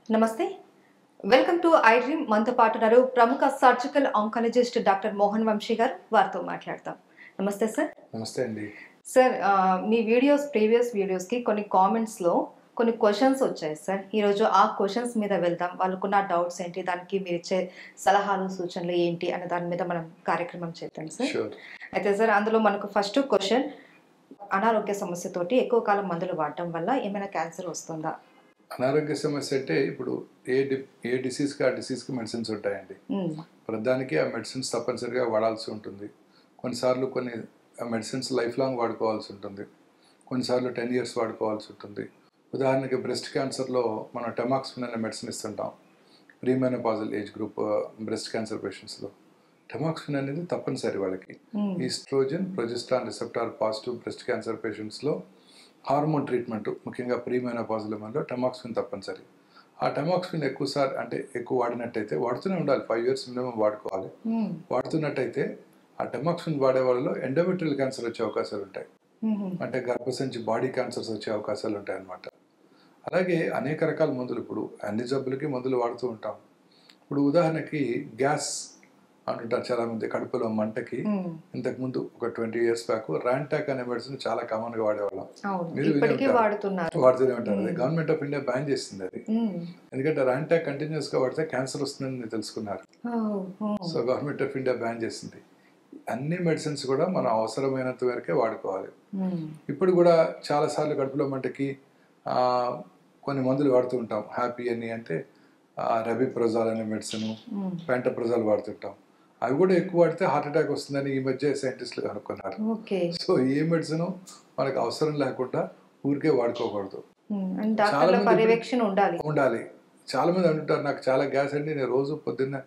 నమస్తే, welcome to I dream. మనతో పాటు ఉన్నారు ప్రముఖ surgical oncologist doctor Mohan Vamshi garu. వారితో మాట్లాడతాం. నమస్తే సార్. నమస్తే అండి. సార్, మీ ప్రీవియస్ వీడియోస్కి కొన్ని కామెంట్స్లో కొన్ని క్వశ్చన్స్ వచ్చాయి సార్. ఈరోజు ఆ క్వశ్చన్స్ మీద వెళ్దాం. వాళ్ళకున్న డౌట్స్ ఏంటి, దానికి మీరు ఇచ్చే సలహాలు సూచనలు ఏంటి అనే దాని మీద మనం కార్యక్రమం చేద్దాం సార్. అయితే సార్, అందులో మనకు ఫస్ట్ క్వశ్చన్, అనారోగ్య సమస్యతోటి ఎక్కువ కాలం మందులు వాడటం వల్ల ఏమైనా క్యాన్సర్ వస్తుందా? అనారోగ్య సమస్య అంటే ఇప్పుడు ఏ డిసీజ్కి ఆ డిసీజ్కి మెడిసిన్స్ ఉంటాయండి. ప్రధానికి ఆ మెడిసిన్స్ తప్పనిసరిగా వాడాల్సి ఉంటుంది. కొన్నిసార్లు కొన్ని మెడిసిన్స్ లైఫ్ లాంగ్ వాడుకోవాల్సి ఉంటుంది, కొన్నిసార్లు 10 years వాడుకోవాల్సి ఉంటుంది. ఉదాహరణకి బ్రెస్ట్ క్యాన్సర్లో మనం టెమాక్స్ఫిన్ అనే మెడిసిన్ ఇస్తుంటాం. Premenopausal age group breast cancer పేషెంట్స్లో టెమాక్స్ఫిన్ అనేది తప్పనిసరి. వాళ్ళకి estrogen progesterone receptor positive breast cancer పేషెంట్స్లో హార్మోన్ ట్రీట్మెంట్, ముఖ్యంగా ప్రీమెనోపాజల్ లో టెమాక్స్ఫిన్ తప్పనిసరి. ఆ టెమాక్స్ఫిన్ ఎక్కువ వాడినట్టయితే, వాడుతూనే ఉండాలి, 5 years మినిమం వాడుకోవాలి. వాడుతున్నట్టయితే ఆ టెమాక్స్ఫిన్ వాడే వాళ్ళలో ఎండోమెట్రియల్ క్యాన్సర్ వచ్చే అవకాశాలు ఉంటాయి, అంటే గర్భసంచి బాడీ క్యాన్సర్స్ వచ్చే అవకాశాలు ఉంటాయి అన్నమాట. అలాగే అనేక రకాల మందులు, ఇప్పుడు అన్ని జబ్బులకి మందులు వాడుతూ ఉంటాం. ఇప్పుడు ఉదాహరణకి గ్యాస్ అంటుంటారు చాలామంది, కడుపులో మంటకి. ఇంతకుముందు ఒక 20 years బ్యాక్ ర్యాంటాక్ అనే మెడిసిన్ చాలా కామన్గా వాడేవాళ్ళం. మీరు వాడుతూనే ఉంటారు. అది గవర్నమెంట్ ఆఫ్ ఇండియా బ్యాన్ చేసింది అది, ఎందుకంటే ర్యాంటాక్ కంటిన్యూస్గా వాడితే క్యాన్సర్ వస్తుందని తెలుసుకున్నారు. So government of India ban చేసింది. అన్ని మెడిసిన్స్ కూడా మనం అవసరమైనంత వరకే వాడుకోవాలి. ఇప్పుడు కూడా చాలాసార్లు కడుపులో మంటకి కొన్ని మందులు వాడుతూ ఉంటాం. హ్యాపీ అని అంటే రెబిప్రజాల్ అనే మెడిసిన్, పెంటప్రజాల్ వాడుతుంటాం. అవి కూడా ఎక్కువ వాడితే హార్ట్ అటాక్ వస్తుందని ఈ మధ్య సైంటిస్టులు కనుక్కున్నారు. సో ఏ మెడిసిన్ మనకు అవసరం లేకుండా ఊరికే వాడుకోకూడదు, ఉండాలి. చాలా మంది అంటుంటారు, నాకు చాలా గ్యాస్ అండి, నేను రోజు పొద్దున్న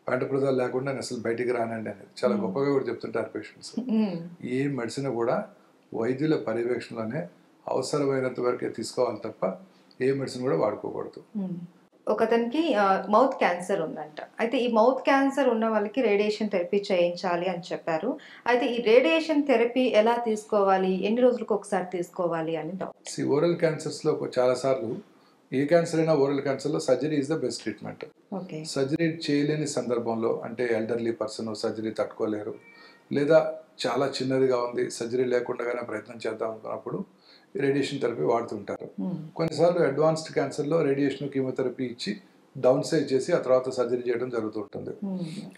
పెంటప్రజాల్ లేకుండా నేను అసలు బయటికి రానండి అనేది చాలా గొప్పగా కూడా చెప్తుంటారు పేషెంట్స్. ఏ మెడిసిన్ కూడా వైద్యుల పర్యవేక్షణలోనే అవసరమైనంత వరకే తీసుకోవాలి తప్ప ఏ మెడిసిన్ కూడా వాడుకోకూడదు. ఒకతనికి మౌత్ క్యాన్సర్ ఉందంట. అయితే ఈ మౌత్ క్యాన్సర్ ఉన్న వాళ్ళకి రేడియేషన్ థెరపీ చేయించాలి అని చెప్పారు. అయితే ఈ రేడియేషన్ థెరపీ ఎలా తీసుకోవాలి, ఎన్ని రోజులకు ఒకసారి తీసుకోవాలి అని డౌట్. ఓరల్ క్యాన్సర్స్లో చాలాసార్లు, ఏ క్యాన్సర్ అయినా ఓరల్ క్యాన్సర్లో surgery is the best treatment. Surgery చేయలేని సందర్భంలో, అంటే ఎల్డర్లీ పర్సన్ సర్జరీ తట్టుకోలేరు, లేదా చాలా చిన్నదిగా ఉంది, సర్జరీ లేకుండానే ప్రయత్నం చేద్దాం అనుకున్నప్పుడు రేడియేషన్ థెరపీ వాడుతుంటారు. కొన్నిసార్లు అడ్వాన్స్డ్ క్యాన్సర్లో రేడియేషన్ కీమోథెరపీ ఇచ్చి డౌన్ సైజ్ చేసి ఆ తర్వాత సర్జరీ చేయడం జరుగుతుంటుంది.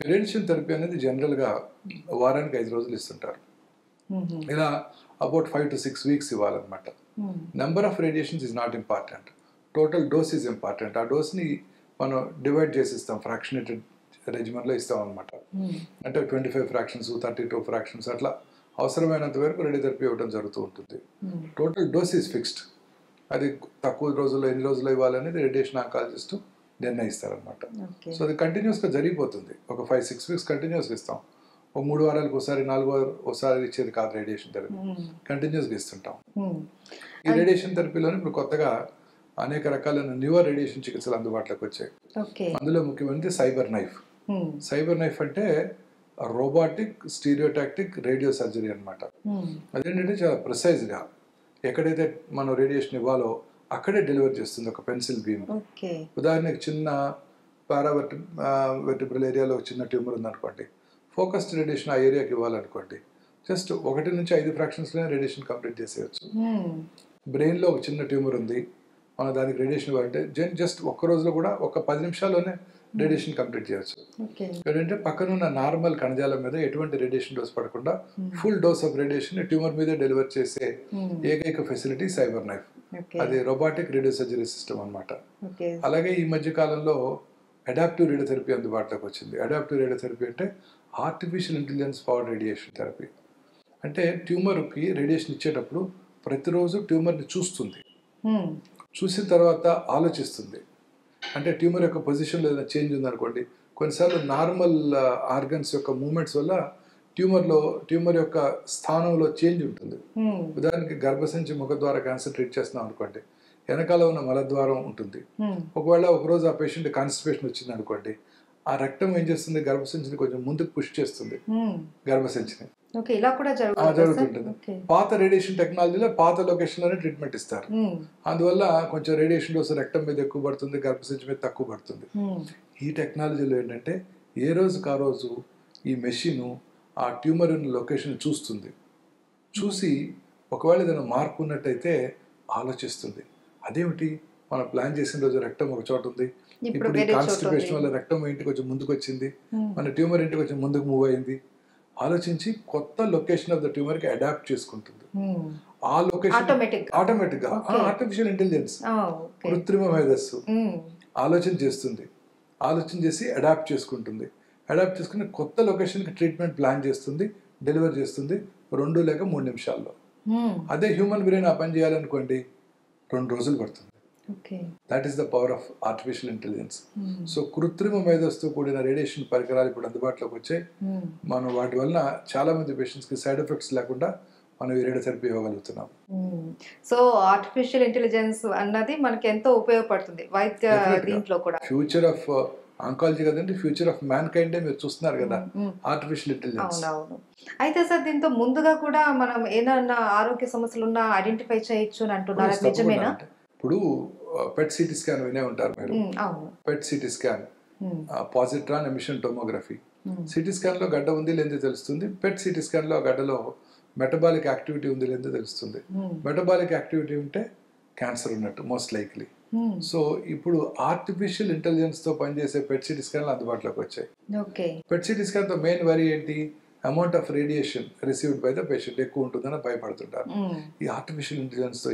రేడియేషన్ థెరపీ అనేది జనరల్గా వారానికి 5 రోజులు ఇస్తుంటారు. ఇలా అబౌట్ 5 to 6 weeks ఇవ్వాలన్నమాట. Number of radiations is not important, total dose is important. ఆ డోస్ని మనం డివైడ్ చేసి ఇస్తాం, ఫ్రాక్షనేటెడ్ రెజిమెంట్లో ఇస్తాం అనమాట. అంటే 25 fractions, 32 fractions అట్లా అవసరమైనంత వరకు రేడియోథెరపీ ఇవ్వడం జరుగుతూ ఉంటుంది. Total dose is fixed. అది తక్కువ రోజుల్లో ఎన్ని రోజులు ఇవ్వాలనేది రేడియేషన్ ఆంకాలజిస్ట్ నిర్ణయిస్తారనమాట. సో అది కంటిన్యూస్గా జరిగిపోతుంది. ఒక 5-6 weeks కంటిన్యూస్గా ఇస్తాం. ఒక 3 వారాలకు ఒకసారి, 4 వారాలకు ఒకసారి ఇచ్చేది కాదు రేడియేషన్ థెరపీ, కంటిన్యూస్గా ఇస్తుంటాం. ఈ రేడియేషన్ థెరపీలోనే ఇప్పుడు కొత్తగా అనేక రకాలైన న్యూవర్ రేడియేషన్ చికిత్సలు అందుబాటులోకి వచ్చాయి. అందులో ముఖ్యమైనది సైబర్ నైఫ్. సైబర్ నైఫ్ అంటే రోబోటిక్ స్టీరియోటాక్టిక్ రేడియో సర్జరీ అనమాట. అదేంటంటే చాలా ప్రిసైజ్గా ఎక్కడైతే మనం రేడియేషన్ ఇవ్వాలో అక్కడే డెలివర్ చేస్తుంది ఒక పెన్సిల్ బీమ్. ఉదాహరణకి చిన్న పారావెర్టిబ్రల్ ఏరియాలో చిన్న ట్యూమర్ ఉందనుకోండి, ఫోకస్డ్ రేడియేషన్ ఆ ఏరియాకి ఇవ్వాలనుకోండి, జస్ట్ 1 నుంచి 5 fractionsలోనే రేడియేషన్ కంప్లీట్ చేసేయచ్చు. బ్రెయిన్లో ఒక చిన్న ట్యూమర్ ఉంది, మనం దానికి రేడియేషన్ ఇవ్వాలంటే జస్ట్ ఒక్క రోజులో కూడా ఒక 10 నిమిషాల్లోనే రేడియేషన్ కంప్లీట్ చేయొచ్చు. ఏంటంటే పక్కనున్న నార్మల్ కణజాలం మీద ఎటువంటి రేడియేషన్ డోస్ పడకుండా full dose of radiation tumour మీదే డెలివర్ చేసే ఏకైక ఫెసిలిటీ సైబర్ నైఫ్. అది రోబోటిక్ రేడియో సర్జరీ సిస్టమ్ అనమాట. అలాగే ఈ మధ్య కాలంలో అడాప్టివ్ రేడియోథెరపీ అందుబాటులోకి వచ్చింది. అడాప్టివ్ రేడియోథెరపీ అంటే artificial intelligence power radiation therapy. అంటే ట్యూమర్కి రేడియేషన్ ఇచ్చేటప్పుడు ప్రతిరోజు ట్యూమర్ని చూస్తుంది, చూసిన తర్వాత ఆలోచిస్తుంది. అంటే ట్యూమర్ యొక్క పొజిషన్లో ఏదైనా చేంజ్ ఉందనుకోండి, కొన్నిసార్లు నార్మల్ ఆర్గన్స్ యొక్క మూమెంట్స్ వల్ల ట్యూమర్ యొక్క స్థానంలో చేంజ్ ఉంటుంది. ఉదాహరణకి గర్భసంచి ముఖద్వార క్యాన్సర్ ట్రీట్ చేస్తున్నాం అనుకోండి, వెనకాల ఉన్న మలద్వారం ఉంటుంది. ఒకవేళ ఒకరోజు ఆ పేషెంట్ కాన్స్టిపేషన్ వచ్చింది అనుకోండి, ఆ రెక్టమ్ ఏం చేస్తుంది, గర్భసంచిని కొంచెం ముందుకు పుష్ చేస్తుంది, గర్భసంచిని. ఓకే, ఇలా కూడా జరుగుతుంటుంది. పాత రేడియేషన్ టెక్నాలజీలో పాత లొకేషన్లోనే ట్రీట్మెంట్ ఇస్తారు. అందువల్ల కొంచెం రేడియేషన్ డోస్ రెక్టమ్ మీద ఎక్కువ పడుతుంది, గర్భసంచి మీద తక్కువ పడుతుంది. ఈ టెక్నాలజీలో ఏంటంటే ఏ రోజుకి ఆ రోజు ఈ మెషిన్ ఆ ట్యూమర్ ఉన్న లొకేషన్ చూస్తుంది, చూసి ఒకవేళ ఏదైనా మార్పు ఉన్నట్టయితే ఆలోచిస్తుంది, అదేమిటి మనం ప్లాన్ చేసిన రోజు రెక్టమ్ ఒక చోట ఉంది, ఇప్పుడు ఈ కాన్స్టిపేషన్ వల్ల రెక్టమ్ ఏంటి కొంచెం ముందుకు వచ్చింది, మన ట్యూమర్ ఏంటి కొంచెం ముందుకు మూవ్ అయింది, ఆలోచించి కొత్త లొకేషన్ ఆఫ్ ద ట్యూమర్ కి అడాప్ట్ చేసుకుంటుంది. ఆ లొకేషన్ ఆటోమేటిక్ గా ఆర్టిఫిషియల్ ఇంటెలిజెన్స్, కృత్రిమ మేధస్సు ఆలోచన చేస్తుంది, ఆలోచన చేసి అడాప్ట్ చేసుకుంటుంది, అడాప్ట్ చేసుకుని కొత్త లొకేషన్ కి ట్రీట్మెంట్ ప్లాన్ చేస్తుంది, డెలివర్ చేస్తుంది 2 లేక 3 నిమిషాల్లో. అదే హ్యూమన్ బ్రెయిన్ ఆ పని చేయాలనుకోండి 2 రోజులు పడుతుంది. That is the power of artificial intelligence. So కృత్రిమ మేధస్సుతో కూడిన రేడియేషన్ పరికరాలు ఇప్పుడు అందుబాటులోకి వచ్చాయి. మనం వాటి వలన చాలా మంది పేషెంట్స్ కి సైడ్ ఎఫెక్ట్స్ లేకుండా మనం ఈ రేడియోథెరపీ ఇవ్వగలుగుతున్నాం. సో ఆర్టిఫిషియల్ ఇంటెలిజెన్స్ అన్నది మనకి ఎంతో ఉపయోగపడుతుంది వైద్య దీంట్లో కూడా. ఫ్యూచర్ ఆఫ్ ఆంకాలజీ కదండి, ఫ్యూచర్ ఆఫ్ మ్యాన్ కైండ్ మీరు చూస్తున్నారు కదా ఆర్టిఫిషియల్ ఇంటెలిజెన్స్. అవునవును. అయితే సార్ దీంతో ముందుగా కూడా మనం ఏదైనా ఆరోగ్య సమస్యలు ఉన్నా ఐడెంటిఫై చేయొచ్చు అని అంటున్నారు, నిజమేనా? ఇప్పుడు పెట్ సిటీ స్కాన్ వినే ఉంటారు మీరు. పెట్ CT scan, positron emission tomography. City scan లో గడ్డ ఉంది లేదో తెలుస్తుంది, పెట్ సిటీ స్కాన్ లో గడ్డలో మెటబాలిక్ యాక్టివిటీ ఉంది లేదో తెలుస్తుంది. మెటబాలిక్ యాక్టివిటీ ఉంటే క్యాన్సర్ ఉన్నట్టు మోస్ట్ లైక్లీ. సో ఇప్పుడు ఆర్టిఫిషియల్ ఇంటెలిజెన్స్ తో పనిచేసే పెట్ సిటీ స్కాన్లు అందుబాటులోకి వచ్చాయి. పెట్ సిటీ స్కాన్ తో మెయిన్ వరీ ఏంటి, amount of radiation received by the patient ఎక్కువ ఉంటుందని భయపడుతుంటారు. ఈ ఆర్టిఫిషియల్ ఇంటెలిజెన్స్ తో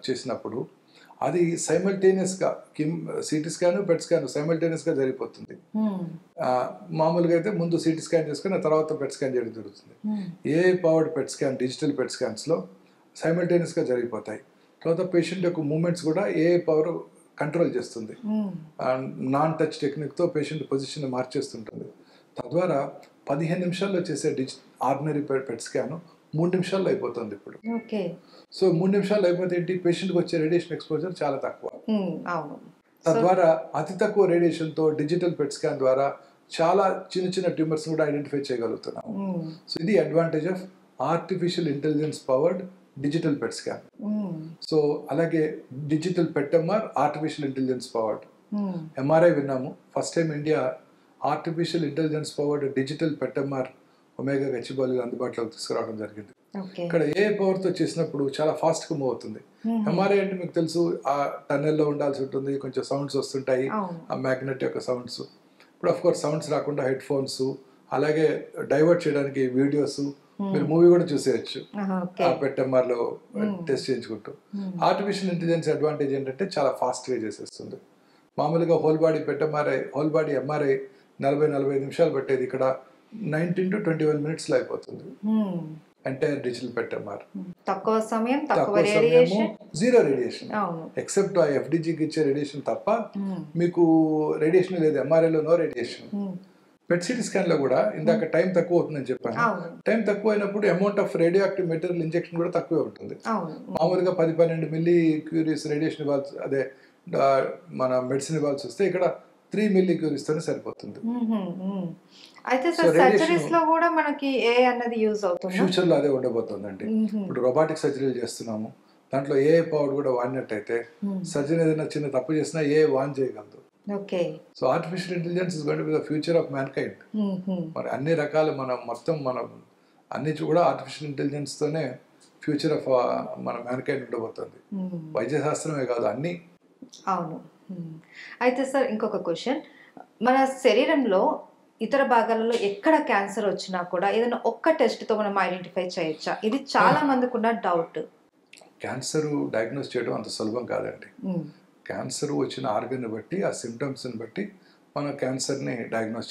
చేసినప్పుడు అది సైమల్టేనియస్ గా CT scan PET scan simultaneous గా జరిగిపోతుంది. మామూలుగా అయితే ముందు సిటీ స్కాన్ చేసుకుని తర్వాత పెట్ స్కాన్ చేయడం జరుగుతుంది. ఏ పవర్డ్ పెట్ స్కాన్, డిజిటల్ పెట్ స్కాన్స్ లో సైమల్టేనియస్ గా జరిగిపోతాయి. తర్వాత పేషెంట్ యొక్క మూమెంట్స్ కూడా ఏ పవర్ కంట్రోల్ చేస్తుంది. నాన్ టచ్ టెక్నిక్ తో పేషెంట్ పొజిషన్ మార్చేస్తుంటుంది. తద్వారా 15 నిమిషాల్లో చేసే ఆర్డినరీ పెట్ స్కాన్ 3 నిమిషాల్లో అయిపోతుంది ఇప్పుడు. సో 3 నిమిషాల్లో అయిపోతే ఏంటి, పేషెంట్కి వచ్చే రేడియేషన్ ఎక్స్పోజర్ చాలా తక్కువ. తద్వారా అతి తక్కువ రేడియేషన్ తో డిజిటల్ పెట్ స్కాన్ ద్వారా చాలా చిన్న చిన్న ట్యూమర్స్ కూడా ఐడెంటిఫై చేయగలుగుతున్నాము. సో ఇది advantage of artificial intelligence powered digital PET scan. So అలాగే digital PET MR artificial intelligence powered. MRI విన్నాము, first time India artificial intelligence powered digital PET MR Omega Gachibowli అందుబాటులోకి తీసుకురావడం జరిగింది. ఇక్కడ ఏ పవర్ తో చేసినప్పుడు చాలా ఫాస్ట్ గా మూవ్ అవుతుంది. ఎంఆర్ఐ అంటే మీకు తెలుసు, ఆ టన్నెల్లో ఉండాల్సి ఉంటుంది, కొంచెం సౌండ్స్ వస్తుంటాయి, ఆ మ్యాగ్నెట్ యొక్క సౌండ్స్. ఇప్పుడు ఆఫ్ కోర్స్ సౌండ్స్ రాకుండా హెడ్ ఫోన్స్, అలాగే డైవర్ట్ చేయడానికి వీడియోస్, మీరు మూవీ కూడా చూసేయచ్చు ఆ పెట్ఎంఆర్ లో టెస్ట్ చేయించుకుంటూ. ఆర్టిఫిషియల్ ఇంటెలిజెన్స్ అడ్వాంటేజ్ ఏంటంటే చాలా ఫాస్ట్ గా చేసేస్తుంది. మామూలుగా whole body PET MRI, whole body MRI 40-45 నిమిషాలు పట్టేది ఇక్కడ 19 to 21 minutes లో అయిపోతుంది. ఎంటైర్ డిజిటల్ పెట్ఎంఆర్ తక్కువ సమయం, తక్కువ రేడియేషన్, జీరో రేడియేషన్ ఎక్సెప్ట్ ఆ ఎఫ్డిజికి ఇచ్చే రేడియేషన్ తప్ప మీకు రేడియేషన్ లేదు. ఎంఆర్ఐలో no radiation. PET CT scan లో కూడా ఇందాక టైం తక్కువ అవుతుందని చెప్పాను. టైం తక్కువ అయినప్పుడు amount of radio active material injection కూడా తక్కువే ఉంటుంది. మామూలుగా 10-12 మిల్లీ క్యూరీస్ రేడియేషన్ ఇవ్వాల్సి, అదే మన మెడిసిన్ ఇవ్వాల్సి వస్తే ఇక్కడ 3 మిల్లీ క్యూరీస్ తోనే సరిపోతుంది. అయితే సార్ సర్జరీస్ లో కూడా మనకి ఏ అన్నది యూజ్ అవుతుంది, ఫ్యూచర్ లో అదే ఉండబోతుందండి. ఇప్పుడు రోబోటిక్ సర్జరీలు చేస్తున్నాము, దాంట్లో ఏ పవర్ కూడా వాడినట్టయితే సర్జన్ ఏదైనా చిన్న తప్పు చేసినా ఏ వాన్ చేయగలదు. So artificial intelligence is going to be the future of man kind. మరి అన్ని రకాల మనం అన్ని కూడా ఆర్టిఫిషియల్ ఇంటెలిజెన్స్ తోనే ఫ్యూచర్ ఆఫ్ మన మ్యాన్ కైండ్ ఉండబోతుంది. వైద్య శాస్త్రమే కాదు, అన్ని. అవును. అయితే సార్ ఇంకొక క్వశ్చన్, మన శరీరంలో ఇతర భాగాలలో ఎక్కడ క్యాన్సర్ వచ్చినా కూడా ఏదైనా ఒక్క టెస్ట్ తో మనం ఐడెంటిఫై చేయొచ్చా? ఇది చాలా మందికి ఉన్న డౌట్. క్యాన్సర్ డయాగ్నోస్ చేయడం అంత సులభం కాదండి. క్యాన్సర్ వచ్చిన ఆర్గన్ బట్టి, ఆ సిమ్టమ్స్ బట్టి మనం క్యాన్సర్ని డయాగ్నోస్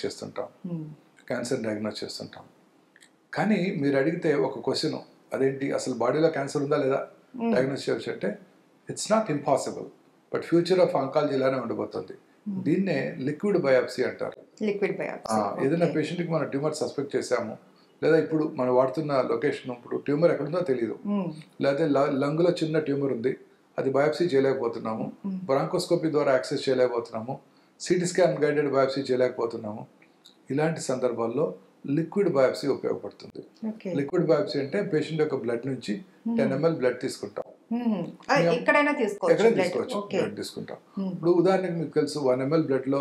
చేస్తుంటాం, కానీ మీరు అడిగితే ఒక క్వశ్చన్, అదేంటి అసలు బాడీలో క్యాన్సర్ ఉందా లేదా డయాగ్నోస్ చేయవచ్చు అంటే it's not impossible, but future of oncology ఇలానే ఉండబోతుంది. దీన్నే లిక్విడ్ బయాప్సీ అంటారు. ఏదైనా పేషెంట్కి మనం ట్యూమర్ సస్పెక్ట్ చేసాము, లేదా ఇప్పుడు మనం వాడుతున్న లొకేషన్ ఇప్పుడు ట్యూమర్ ఎక్కడుందో తెలియదు, లేదా లంగ్లో చిన్న ట్యూమర్ ఉంది, అది బయాప్సీ చేయలేకపోతున్నాము, బ్రాంకోస్కోపీ ద్వారా యాక్సెస్ చేయలేకపోతున్నాము, సిటీ స్కాన్ గైడెడ్ బయాప్సీ చేయలేకపోతున్నాము, ఇలాంటి సందర్భాల్లో లిక్విడ్ బయాప్సీ ఉపయోగపడుతుంది. లిక్విడ్ బయాప్సీ అంటే పేషెంట్ యొక్క బ్లడ్ నుంచి 10 ml బ్లడ్ తీసుకుంటాం, ఎక్కడైనా తీసుకోవచ్చు, బ్లడ్ తీసుకుంటాం. ఇప్పుడు ఉదాహరణకి మీకు తెలుసు 1 ml బ్లడ్ లో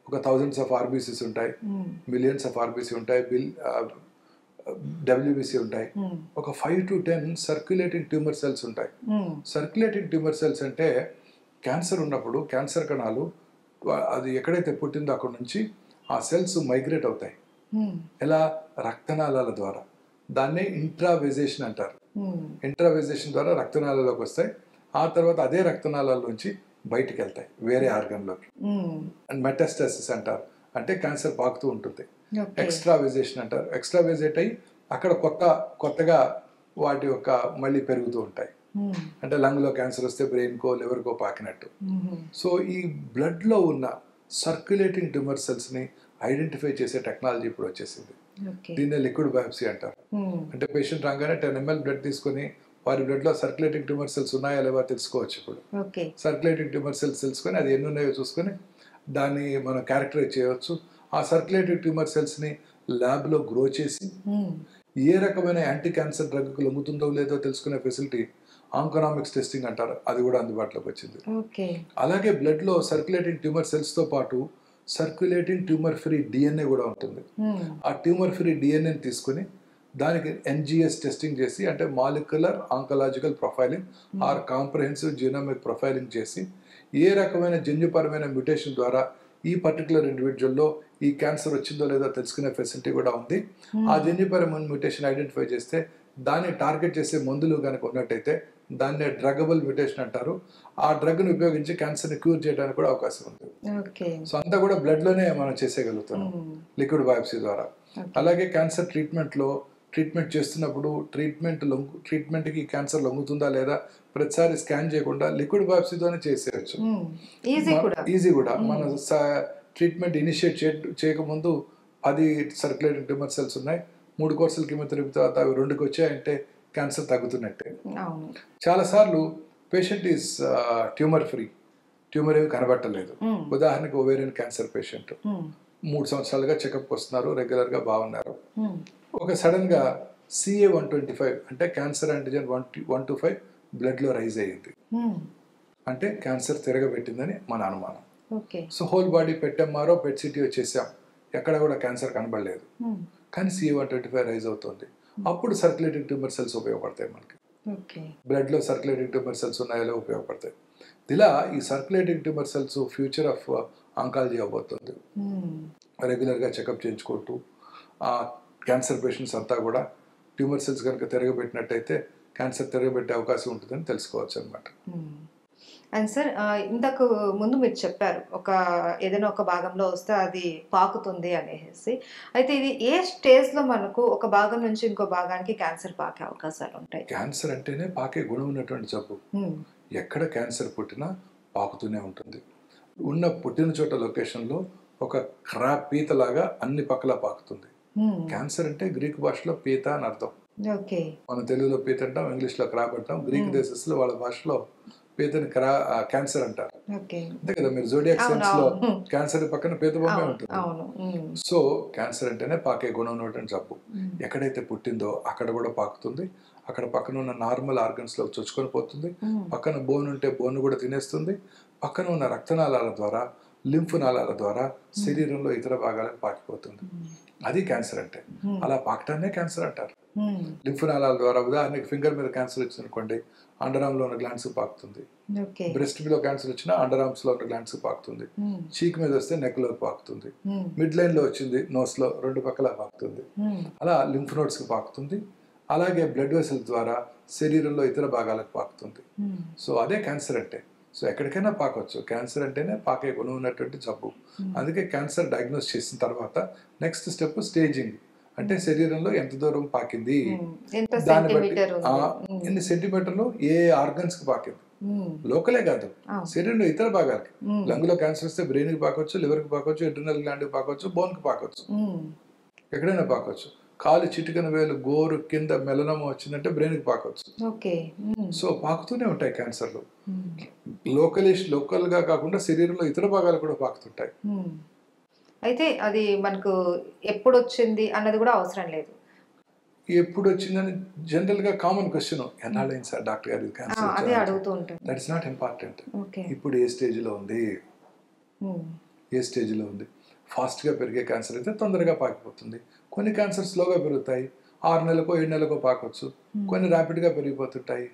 ఒక thousands of RBCs ఉంటాయి, millions of RBC ఉంటాయి, WBC ఉంటాయి, ఒక 5 to 10 సర్క్యులేటింగ్ ట్యూమర్ సెల్స్ ఉంటాయి. సర్క్యులేటింగ్ ట్యూమర్ సెల్స్ అంటే క్యాన్సర్ ఉన్నప్పుడు క్యాన్సర్ కణాలు అది ఎక్కడైతే పుట్టిందో అక్కడ నుంచి ఆ సెల్స్ మైగ్రేట్ అవుతాయి. ఎలా? రక్తనాళాల ద్వారా. దాన్నే ఇంట్రావెజేషన్ అంటారు. ఇంట్రావెజేషన్ ద్వారా రక్తనాళాల్లోకి వస్తాయి, ఆ తర్వాత అదే రక్తనాళాల్లోంచి బయటికి వెళ్తాయి వేరే ఆర్గన్లోకి. అండ్ మెటాస్టాసిస్ అంటారు, అంటే క్యాన్సర్ పాకుతూ ఉంటుంది. ఎక్స్ట్రావెజేషన్ అంటారు, ఎక్స్ట్రావెజేట్ అయ్యి అక్కడ కొత్తగా వాటి యొక్క మళ్ళీ పెరుగుతూ ఉంటాయి. అంటే లంగ్లో క్యాన్సర్ వస్తే బ్రెయిన్కో లివర్కో పాకినట్టు. సో ఈ బ్లడ్లో ఉన్న సర్క్యులేటింగ్ ట్యూమర్ సెల్స్ని ఐడెంటిఫై చేసే టెక్నాలజీ ఇప్పుడు వచ్చేసింది. దీన్నే లిక్విడ్ బయాప్సీ అంటారు. అంటే పేషెంట్ రాగానే 10 ml బ్లడ్ తీసుకొని వారి బ్లడ్లో సర్క్యులేటింగ్ ట్యూమర్ సెల్స్ ఉన్నాయా లేవా తెలుసుకోవచ్చు. ఇప్పుడు సర్క్యులేటింగ్ ట్యూమర్ సెల్స్ తెలుసుకొని అది ఎన్ని ఉన్నాయో చూసుకొని దాన్ని మనం క్యారెక్టరైజ్ చేయవచ్చు. ఆ సర్క్యులేటింగ్ ట్యూమర్ సెల్స్ని ల్యాబ్లో గ్రో చేసి ఏ రకమైన యాంటీ క్యాన్సర్ డ్రగ్కు లొంగుతుందో లేదో తెలుసుకునే ఫెసిలిటీ ఆంకోనామిక్స్ టెస్టింగ్ అంటారు, అది కూడా అందుబాటులోకి వచ్చింది. అలాగే బ్లడ్లో సర్క్యులేటింగ్ ట్యూమర్ సెల్స్తో పాటు సర్క్యులేటింగ్ ట్యూమర్ ఫ్రీ డిఎన్ఏ కూడా ఉంటుంది. ఆ ట్యూమర్ ఫ్రీ డిఎన్ఏని తీసుకుని దానికి NGS టెస్టింగ్ చేసి, అంటే molecular oncological profiling or comprehensive genomic profiling చేసి ఏ రకమైన జన్యుపరమైన మ్యుటేషన్ ద్వారా ఈ పర్టికులర్ ఇండివిజువల్లో ఈ క్యాన్సర్ వచ్చిందో లేదో తెలుసుకునే ఫెసిలిటీ కూడా ఉంది. ఆ జన్యుపరమైన మ్యుటేషన్ ఐడెంటిఫై చేస్తే దాన్ని టార్గెట్ చేసే మందులు కనుక ఉన్నట్టయితే దాన్ని డ్రగబుల్ మ్యుటేషన్ అంటారు. ఆ డ్రగ్ను ఉపయోగించి క్యాన్సర్ని క్యూర్ చేయడానికి కూడా అవకాశం ఉంది. సో అంతా కూడా బ్లడ్లోనే మనం చేసేయగలుగుతున్నాం లిక్విడ్ బయాప్సీ ద్వారా. అలాగే క్యాన్సర్ ట్రీట్మెంట్ చేస్తున్నప్పుడు ట్రీట్మెంట్కి క్యాన్సర్ లొంగుతుందా లేదా ప్రతిసారి స్కాన్ చేయకుండా లిక్విడ్ బయాప్సీతోనే చేసేయచ్చు. ఈజీ కూడా. మన ట్రీట్మెంట్ ఇనిషియేట్ చేయకముందు 10 సర్క్యులేటింగ్ ట్యూమర్ సెల్స్ ఉన్నాయి, 3 కోర్సులు కీమోథెరపీ తర్వాత అవి 2కి వచ్చాయంటే క్యాన్సర్ తగ్గుతున్నట్టే. చాలాసార్లు patient is tumour free, tumour ఏమి కనబట్టలేదు. ఉదాహరణకు ఓవేరియన్ క్యాన్సర్ పేషెంట్ 3 సంవత్సరాలుగా చెకప్కి వస్తున్నారు, రెగ్యులర్గా బాగున్నారు. ఒక సడన్గా CA-125 అంటే క్యాన్సర్ యాంటిజెన్ 125 బ్లడ్లో రైజ్ అయ్యింది, అంటే క్యాన్సర్ తిరగబెట్టిందని మన అనుమానం. So whole body PET MR or PET CT వచ్చేసాం, ఎక్కడ కూడా క్యాన్సర్ కనబడలేదు, కానీ CA-125 రైజ్ అవుతుంది. అప్పుడు సర్క్యులేటింగ్ ట్యూమర్ సెల్స్ ఉపయోగపడతాయి మనకి. బ్లడ్లో సర్క్యులేటింగ్ ట్యూమర్ సెల్స్ ఉన్నాయో ఉపయోగపడతాయి. ఇలా ఈ circulating tumour cells future of oncology అవబోతుంది. రెగ్యులర్గా చెకప్ చేయించుకుంటూ ఆ క్యాన్సర్ పేషెంట్స్ అంతా కూడా ట్యూమర్ సెల్స్ కనుక తిరగబెట్టినట్టయితే క్యాన్సర్ తిరగబెట్టే అవకాశం ఉంటుందని తెలుసుకోవచ్చు అనమాట. అండ్ సార్, ఇంతకు ముందు మీరు చెప్పారు ఏదైనా ఒక భాగంలో వస్తే అది పాకుతుంది అనేసి. అయితే ఇది ఏ స్టేజ్లో మనకు ఒక భాగం నుంచి ఇంకో భాగానికి క్యాన్సర్ పాకే అవకాశాలు ఉంటాయి? క్యాన్సర్ అంటేనే పాకే గుణం ఉన్నటువంటి జబ్బు. ఎక్కడ క్యాన్సర్ పుట్టినా పాకుతూనే ఉంటుంది. పుట్టిన చోట లొకేషన్లో ఒక పీతలాగా అన్ని పక్కల పాకుతుంది. క్యాన్సర్ అంటే గ్రీక్ భాషలో పీత అని అర్థం. మన తెలుగులో పీత అంటాం, ఇంగ్లీష్లో క్రాప్ అంటాం. గ్రీక్ దేశస్లో వాళ్ళ భాషలో పీతని క్యాన్సర్ అంటారు. అంతే కదా, మీరు జోడియాక్ సైన్స్ లో క్యాన్సర్ పక్కన పీత బొమ్మే ఉంటుంది. సో క్యాన్సర్ అంటేనే పాకే గుణం ఉన్నటువంటి జబ్బు. ఎక్కడైతే పుట్టిందో అక్కడ కూడా పాకుతుంది, అక్కడ పక్కన ఉన్న నార్మల్ ఆర్గన్స్ లో చొచ్చుకొని పోతుంది, పక్కన బోన్ ఉంటే బోన్ కూడా తినేస్తుంది, పక్కన ఉన్న రక్తనాళాల ద్వారా లింఫ్ నాళాల ద్వారా శరీరంలో ఇతర భాగాలకు పాకిపోతుంది. అది క్యాన్సర్ అంటే. అలా పాకటాన్నే క్యాన్సర్ అంటారు. లింఫ్ నాళాల ద్వారా, ఉదాహరణకి ఫింగర్ మీద క్యాన్సర్ వచ్చింది అనుకోండి, అండర్ ఆర్మ్ లో ఉన్న గ్లాండ్స్ పాకుతుంది. బ్రెస్ట్ మీద క్యాన్సర్ వచ్చినా అండర్ ఆర్మ్స్ లో ఉన్న గ్లాండ్స్ పాకుతుంది. చీక్ మీద వస్తే నెక్ లో పాకుతుంది. మిడ్ లైన్ లో వచ్చింది నోస్ లో 2 పక్కల పాకుతుంది. అలా లింఫ్ నోడ్స్ కి పాకుతుంది. అలాగే బ్లడ్ వెసల్స్ ద్వారా శరీరంలో ఇతర భాగాలకు పాకుతుంది. సో అదే క్యాన్సర్ అంటే. సో ఎక్కడికైనా పాకవచ్చు. క్యాన్సర్ అంటేనే పాకే గుణం ఉన్నటువంటి జబ్బు. అందుకే క్యాన్సర్ డయాగ్నోస్ చేసిన తర్వాత నెక్స్ట్ స్టెప్ స్టేజింగ్. అంటే శరీరంలో ఎంత దూరం పాకింది, దాన్ని బట్టి ఎన్ని సెంటీమీటర్లు ఏ ఆర్గన్స్ కి పాకింది, లోకలే కాదు శరీరంలో ఇతర భాగాలకి. లంగ్ లో క్యాన్సర్ వస్తే బ్రెయిన్ కి పాకవచ్చు, లివర్ కి పాకవచ్చు, ఎడ్రినల్ గ్లాండ్ కి పాకవచ్చు, బోన్ కి పాకవచ్చు, ఎక్కడైనా పాకవచ్చు. కాలు చిటికన వేలు గోరు కింద మెలనమ వచ్చిందంటే బ్రెయిన్ కి పాకవచ్చు. సో పాకుతూనే ఉంటాయి క్యాన్సర్లు. లోకల్గా కాకుండా శరీరంలో ఇతర భాగాలు కూడా పాకుతుంటాయి. అయితే అది మనకు ఎప్పుడు వచ్చింది అన్నది కూడా అవసరం లేదు. ఎప్పుడు వచ్చిందని జనరల్గా కామన్ క్వశ్చన్, ఎన్నాళ్ళైంది సార్ డాక్టర్ గారు అదే క్యాన్సర్? అడుగుతూ ఉంటాను. That is not important. Okay. ఇప్పుడు ఏ స్టేజ్లో ఉంది, ఏ స్టేజ్లో ఉంది. ఫాస్ట్గా పెరిగే క్యాన్సర్ అయితే తొందరగా పాకిపోతుంది. కొన్ని క్యాన్సర్ స్లోగా పెరుగుతాయి, 6 నెలలకో 7 నెలలకో పాకొచ్చు. కొన్ని ర్యాపిడ్గా పెరిగిపోతుంటాయి,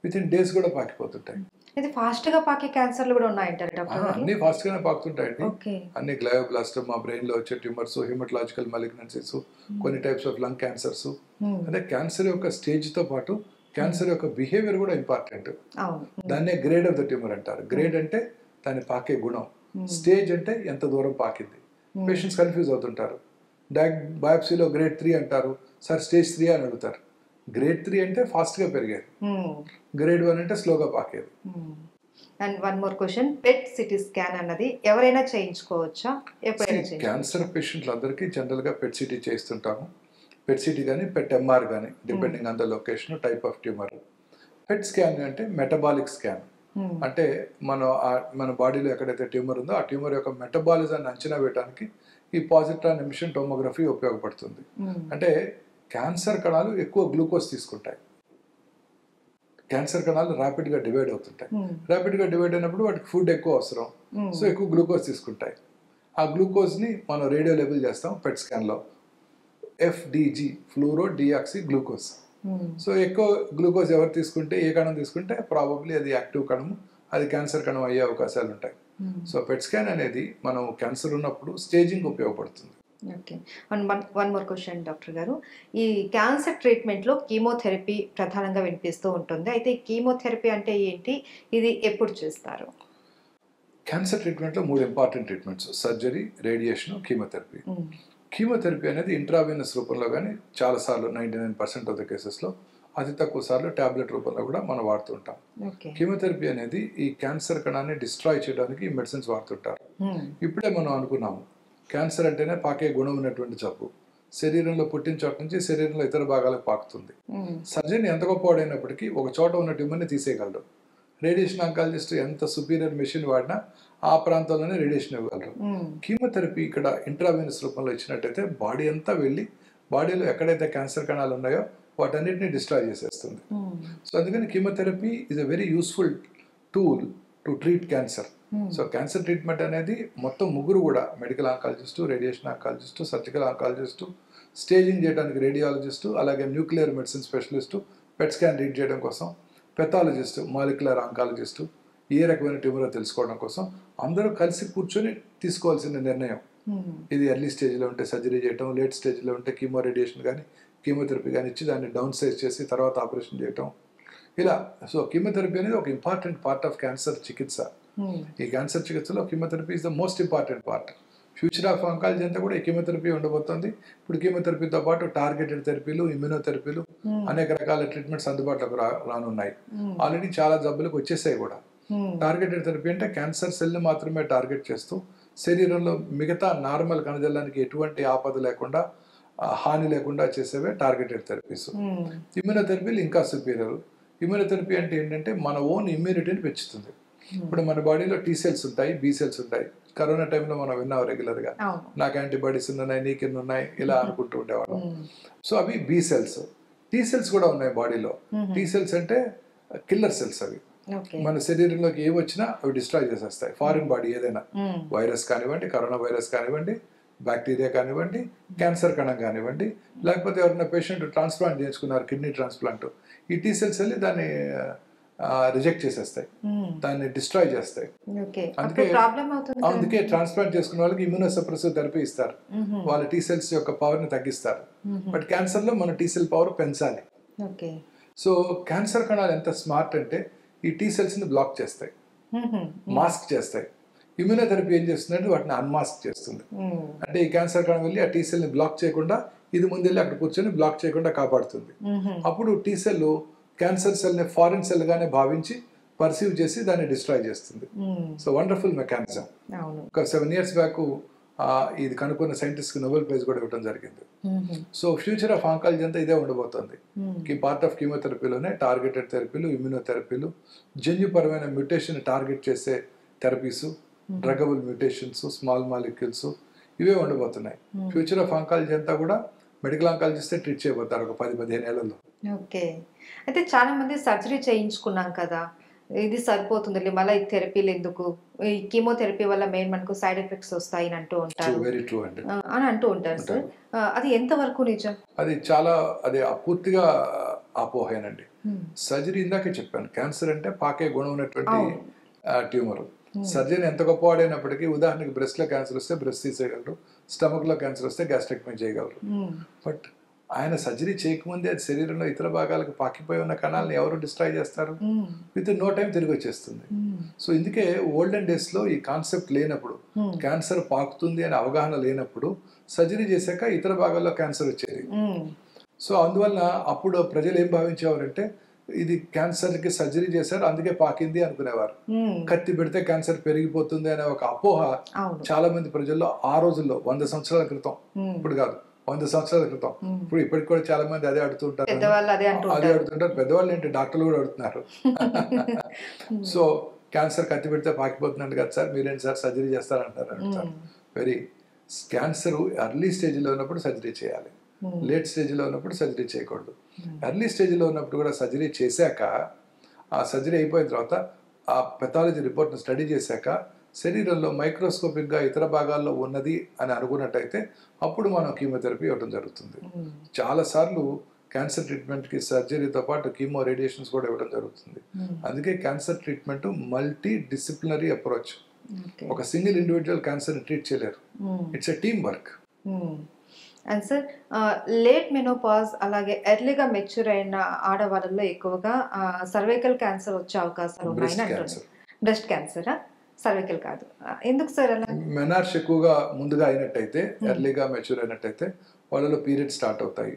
విత్ ఇన్ డేస్ కూడా పాకిపోతుంటాయి. ఇది ఫాస్ట్ గా పాకే క్యాన్సర్లు కూడా ఉన్నాయంటారు డాక్టర్ గారు? అన్ని ఫాస్ట్గానే పాకుతుంటాయండి. ఓకే. అన్ని గ్లయోబ్లాస్టోమా, బ్రెయిన్లో వచ్చే ట్యూమర్స్, హిమటలాజికల్ మలిగ్నెన్సీస్, కొన్ని టైప్స్ ఆఫ్ లంగ్ క్యాన్సర్స్. అంటే క్యాన్సర్ యొక్క స్టేజ్తో పాటు క్యాన్సర్ యొక్క బిహేవియర్ కూడా ఇంపార్టెంట్. అవును. దాన్నే గ్రేడ్ ఆఫ్ ద ట్యూమర్ అంటారు. గ్రేడ్ అంటే దాన్ని పాకే గుణం, స్టేజ్ అంటే ఎంత దూరం పాకింది. పేషెంట్స్ కన్ఫ్యూజ్ అవుతుంటారు. బయాప్సీలో గ్రేడ్ 3 అంటారు, సార్ స్టేజ్ 3 అని అడుగుతారు. గ్రేడ్ 3 అంటే ఫాస్ట్గా పెరిగేది, గ్రేడ్ 1 అంటే స్లోగా పాకేది. And one more question, PET CT scan అన్నది ఎవరైనా చేయించుకోవచ్చా? ఎప్పుడైనా క్యాన్సర్ పేషెంట్లు అందరికీ జనరల్గా పెట్ సిటీ చేస్తుంటాము. పెట్ సిటీ కానీ పెట్ ఎంఆర్ కానీ, depending on the location, type of tumour. PET scan అంటే మెటబాలిక్ స్కాన్. అంటే మన బాడీలో ఎక్కడైతే ట్యూమర్ ఉందో ఆ ట్యూమర్ యొక్క మెటబాలిజాన్ని అంచనా వేయడానికి ఈ పాజిట్రాన్ ఎమిషన్ టోమోగ్రఫీ ఉపయోగపడుతుంది. అంటే క్యాన్సర్ కణాలు ఎక్కువ గ్లూకోజ్ తీసుకుంటాయి, క్యాన్సర్ కణాలు ర్యాపిడ్గా డివైడ్ అవుతుంటాయి. ర్యాపిడ్గా డివైడ్ అయినప్పుడు వాటికి ఫుడ్ ఎక్కువ అవసరం, సో ఎక్కువ గ్లూకోజ్ తీసుకుంటాయి. ఆ గ్లూకోజ్ని మనం రేడియో లెవెల్ చేస్తాం పెట్ స్కాన్లో, FDG, fluoro deoxy glucose. So ఎక్కువ గ్లూకోజ్ ఎవరు తీసుకుంటే, ఏ కణం తీసుకుంటే ప్రాబబ్లీ అది యాక్టివ్ కణము, అది క్యాన్సర్ కణం అయ్యే అవకాశాలు ఉంటాయి. సో పెట్ స్కాన్ అనేది మనం క్యాన్సర్ ఉన్నప్పుడు స్టేజింగ్ ఉపయోగపడుతుంది. Okay. One more question doctor గారు, ఈ క్యాన్సర్ ట్రీట్మెంట్లో కీమోథెరపీ ప్రధానంగా వినిపిస్తూ ఉంటుంది. అయితే ఈ కీమోథెరపీ అంటే ఏంటి, ఇది ఎప్పుడు చేస్తారు? క్యాన్సర్ ట్రీట్మెంట్లో 3 important treatments: surgery, radiation, chemotherapy. Chemotherapy అనేది ఇంట్రావెనస్ రూపంలో కానీ చాలాసార్లు 99% ఆఫ్ ద కేసెస్లో, అతి తక్కువ సార్లు ట్యాబ్లెట్ రూపంలో కూడా మనం వాడుతుంటాం. కీమోథెరపీ అనేది ఈ క్యాన్సర్ కణాన్ని డిస్ట్రాయ్ చేయడానికి ఈ మెడిసిన్స్ వాడుతుంటారు. ఇప్పుడే మనం అనుకున్నాము, క్యాన్సర్ అంటేనే పాకే గుణం ఉన్నటువంటి జబ్బు. శరీరంలో పుట్టిన చోట నుంచి శరీరంలో ఇతర భాగాలకు పాకుతుంది. సర్జన్ ఎంత గొప్పవాడైనప్పటికీ ఒక చోట ఉన్న ట్యూమర్ని తీసేయగలడు. రేడియేషన్ ఆంకాలజిస్ట్ ఎంత సుపీరియర్ మెషిన్ వాడినా ఆ ప్రాంతంలోనే రేడియేషన్ ఇవ్వగలరు. కీమోథెరపీ ఇక్కడ ఇంట్రావెనస్ రూపంలో ఇచ్చినట్టయితే బాడీ అంతా వెళ్ళి బాడీలో ఎక్కడైతే క్యాన్సర్ కణాలు ఉన్నాయో వాటన్నిటిని డిస్ట్రాయ్ చేసేస్తుంది. సో అందుకని chemotherapy is a very useful tool to treat cancer. So cancer treatment అనేది మొత్తం ముగ్గురు కూడా, medical oncologist, radiation oncologist, surgical oncologist, staging చేయడానికి రేడియాలజిస్టు, అలాగే nuclear medicine specialist, PET scan read చేయడం కోసం పెథాలజిస్టు, మాలిక్యులర్ ఆంకాలజిస్టు, ఏ రకమైన ట్యూమరో తెలుసుకోవడం కోసం అందరూ కలిసి కూర్చొని తీసుకోవాల్సిన నిర్ణయం. ఇది ఎర్లీ స్టేజ్లో ఉంటే సర్జరీ చేయటం, లేట్ స్టేజ్లో ఉంటే కీమో రేడియేషన్ కానీ కీమోథెరపీ కానీ ఇచ్చి దాన్ని డౌన్ సైజ్ చేసి తర్వాత ఆపరేషన్ చేయటం, ఇలా. సో కీమోథెరపీ అనేది ఒక ఇంపార్టెంట్ పార్ట్ ఆఫ్ క్యాన్సర్ చికిత్స. ఈ క్యాన్సర్ చికిత్సలో chemotherapy is the most important part. Future of oncology అంతా కూడా ఈ కీమోథెరపీ ఉండబోతుంది. ఇప్పుడు కీమోథెరపీతో పాటు టార్గెటెడ్ థెరపీలు, ఇమ్యూనోథెరపీలు, అనేక రకాల ట్రీట్మెంట్స్ అందుబాటులోకి రానున్నాయి. ఆల్రెడీ చాలా జబ్బులకు వచ్చేసాయి కూడా. టార్గెటెడ్ థెరపీ అంటే క్యాన్సర్ సెల్ని మాత్రమే టార్గెట్ చేస్తూ శరీరంలో మిగతా నార్మల్ కణజాలానికి ఎటువంటి ఆపద లేకుండా, హాని లేకుండా చేసేవే టార్గెటెడ్ థెరపీస్. ఇమ్యూనోథెరపీలు ఇంకా సుపీరియర్. ఇమ్యూనోథెరపీ అంటే ఏంటంటే మన ఓన్ ఇమ్యూనిటీని పెంచుతుంది. ఇప్పుడు మన బాడీలో T సెల్స్ ఉంటాయి, B సెల్స్ ఉంటాయి. కరోనా టైంలో మనం విన్నాం రెగ్యులర్గా, నాకు యాంటీబాడీస్ ఉన్నాయి, నీకు ఎన్ని ఉన్నాయి, ఇలా అనుకుంటూ ఉండేవాళ్ళం. సో అవి B సెల్స్. T సెల్స్ కూడా ఉన్నాయి బాడీలో. T సెల్స్ అంటే కిల్లర్ సెల్స్. అవి మన శరీరంలోకి ఏమి వచ్చినా అవి డిస్ట్రాయ్ చేసేస్తాయి. ఫారిన్ బాడీ ఏదైనా, వైరస్ కానివ్వండి, కరోనా వైరస్ కానివ్వండి, బ్యాక్టీరియా కానివ్వండి, క్యాన్సర్ కణం కానివ్వండి, లేకపోతే ఎవరైనా పేషెంట్ ట్రాన్స్ప్లాంట్ చేయించుకున్నారు, కిడ్నీ ట్రాన్స్ప్లాంట్, ఈ T సెల్స్ వెళ్ళి దాన్ని రిజెక్ట్ చేసేస్తాయి, దాన్ని డిస్ట్రాయ్ చేస్తాయి. అందుకే ట్రాన్స్ప్లాంట్ చేసుకున్న వాళ్ళకి ఇమ్యూనోసప్రెసివ్ థెరపీ ఇస్తారు. వాళ్ళ T సెల్స్ యొక్క పవర్ని తగ్గిస్తారు. బట్ క్యాన్సర్లో మన T సెల్ పవర్ పెంచాలి. సో క్యాన్సర్ కణాలు ఎంత స్మార్ట్ అంటే ఈ T సెల్స్ని బ్లాక్ చేస్తాయి, మాస్క్ చేస్తాయి. ఇమ్యూనోథెరపీ ఏం చేస్తుందంటే వాటిని అన్మాస్క్ చేస్తుంది. అంటే ఈ క్యాన్సర్ కణం వెళ్ళి ఆ T సెల్ని బ్లాక్ చేయకుండా, ఇది ముందెళ్ళి అక్కడ కూర్చొని బ్లాక్ చేయకుండా కాపాడుతుంది. అప్పుడు T సెల్ క్యాన్సర్ సెల్ని ఫారిన్ సెల్గానే భావించి పర్సీవ్ చేసి దాన్ని డిస్ట్రాయ్ చేస్తుంది. So wonderful mechanism. ఒక 7 years బ్యాక్ ఇది కనుక్కున్న సైంటిస్ట్కి నోబెల్ ప్రైజ్ కూడా ఇవ్వడం జరిగింది. సో ఫ్యూచర్ ఆఫ్ ఆంకాలజీ అంతా ఇదే ఉండబోతుంది. పార్ట్ ఆఫ్ కీమోథెరపీలోనే టార్గెటెడ్ థెరపీలు, ఇమ్యూనోథెరపీలు, జన్యుపరమైన మ్యూటేషన్ టార్గెట్ చేసే థెరపీస్, డ్రగబుల్ మ్యూటేషన్స్, స్మాల్ మాలిక్యూల్స్ ఇవే ఉండబోతున్నాయి. ఫ్యూచర్ ఆఫ్ ఆంకాలజీ అంతా కూడా మెడికల్ ఆంకాలజిస్టే ట్రీట్ చేయబోతారు ఒక 10-15 ఏళ్లలో. ఓకే. అయితే చాలా మంది సర్జరీ చేయించుకున్నాం కదా, ఇది సరిపోతుంది మళ్ళీ ఈ థెరపీలు ఎందుకు, ఈ కీమోథెరపీ వల్ల మెయిన్ మనకు సైడ్ ఎఫెక్ట్స్ వస్తాయి అని అంటూ ఉంటారు. వెరీ ట్రూ అండి అని అంటూ ఉంటారు సార్. అది ఎంతవరకు నిజం? అది చాలా పూర్తిగా అపోహేనండి. సర్జరీ ఇందాకే చెప్పాను, క్యాన్సర్ అంటే పాకే గుణం ఉన్నటువంటి ట్యూమర్. సర్జన్ ఎంత గొప్పవాడైనప్పటికీ, ఉదాహరణకి బ్రెస్ట్ లో క్యాన్సర్ వస్తే బ్రెస్ట్ తీసేయగలరు, స్టమక్ లో క్యాన్సర్ వస్తే గ్యాస్ట్రెక్టమీ చేయగలరు. బట్ ఆయన సర్జరీ చేయకముందే అది శరీరంలో ఇతర భాగాలకు పాకిపోయి ఉన్న కణాలను ఎవరు డిస్ట్రాయ్ చేస్తారు? విత్ నో టైం తిరిగి వచ్చేస్తుంది. సో ఇందుకే ఓల్డెన్ డేస్ లో ఈ కాన్సెప్ట్ లేనప్పుడు, క్యాన్సర్ పాకుతుంది అనే అవగాహన లేనప్పుడు సర్జరీ చేశాక ఇతర భాగాల్లో క్యాన్సర్ వచ్చేది. సో అందువల్ల అప్పుడు ప్రజలు ఏం భావించేవారంటే, ఇది క్యాన్సర్ కి సర్జరీ చేశారు అందుకే పాకింది అనుకునేవారు. కత్తి పెడితే క్యాన్సర్ పెరిగిపోతుంది అనే ఒక అపోహ చాలా మంది ప్రజల్లో ఆ రోజుల్లో 100 సంవత్సరాల క్రితం, ఇప్పుడు కాదు 100 సంవత్సరాల క్రితం, ఇప్పుడు ఇప్పటికి కూడా చాలా మంది అదే అడుగుతుంటారు. అదే అడుగుతుంటారు, పెద్దవాళ్ళు ఏంటి డాక్టర్లు కూడా అడుగుతున్నారు. సో క్యాన్సర్ కత్తి పెడితే పాకిపోతుందండి కదా సార్, మీరేంటి సార్ సర్జరీ చేస్తారంటారు. అడుగుతారు. వెరీ క్యాన్సర్ ఎర్లీ స్టేజ్లో ఉన్నప్పుడు సర్జరీ చేయాలి, లేట్ స్టేజ్లో ఉన్నప్పుడు సర్జరీ చేయకూడదు. ఎర్లీ స్టేజ్లో ఉన్నప్పుడు కూడా సర్జరీ చేశాక, ఆ సర్జరీ అయిపోయిన తర్వాత ఆ పెథాలజీ రిపోర్ట్ను స్టడీ చేశాక శరీరంలో మైక్రోస్కోపిక్గా ఇతర భాగాల్లో ఉన్నది అని అనుకున్నట్టయితే అప్పుడు మనం కీమోథెరపీ ఇవ్వడం జరుగుతుంది. చాలాసార్లు క్యాన్సర్ ట్రీట్మెంట్కి సర్జరీతో పాటు కీమో రేడియేషన్స్ కూడా ఇవ్వడం జరుగుతుంది. అందుకే cancer treatment multi disciplinary approach. ఒక సింగిల్ ఇండివిజువల్ క్యాన్సర్ని ట్రీట్ చేయలేరు, it's a team work. And sir, late menopause అలాగే ఎర్లీగా మెచ్యూర్ అయిన ఆడవాళ్ళలో ఎక్కువగా సర్వైకల్ క్యాన్సర్ వచ్చే అవకాశాలు ఉన్నాయని అంటున్నారు. బ్రెస్ట్ క్యాన్సరా, సర్వైకల్ కాదు, ఎందుకు సార్ అలా? మెనార్ష్ ఎక్కువగా ముందుగా అయినట్టయితే, ఎర్లీగా మెచ్యూర్ అయినట్టయితే వాళ్ళలో పీరియడ్స్ స్టార్ట్ అవుతాయి.